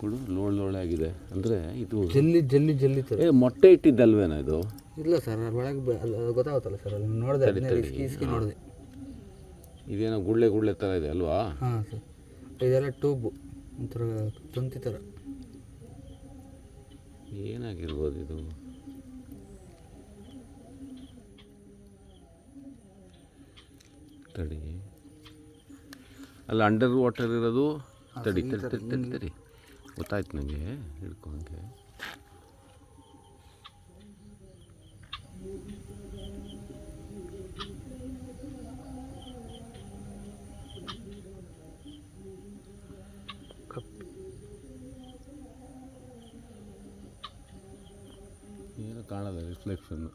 ಕೊಡು ಲೋಳೆ ಆಗಿದೆ ಅಂದರೆ ಇದು ಜಲ್ಲಿ ಥರ. ಮೊಟ್ಟೆ ಇಟ್ಟಿದ್ದಲ್ವೇನೋ ಇದು? ಇಲ್ಲ ಸರ್, ಒಳಗೆ ಗೊತ್ತಾಗುತ್ತಲ್ಲ ಸರ್, ಅಲ್ಲಿ ನೋಡಿದೆ, ಇಸ್ಕಿ ನೋಡಿದೆ. ಇದೇನೋ ಗುಳ್ಳೆ ಥರ ಇದೆ ಅಲ್ವಾ? ಹಾಂ ಸರ್, ಇದೆಲ್ಲ ಟ್ಯೂಬು ಒಂಥರ ತಂತಿ ಥರ. ಏನಾಗಿರ್ಬೋದು ಇದು? ತಡಿ, ಅಲ್ಲ ಅಂಡರ್ ವಾಟರ್ ಇರೋದು. ತಡಿ ಗೊತ್ತಾಯ್ತು ನನಗೆ, ಹಿಡ್ಕೊಂಡೆ. ಏನು ಕಾಣಲ್ಲ ರಿಫ್ಲೆಕ್ಷನ್ನು.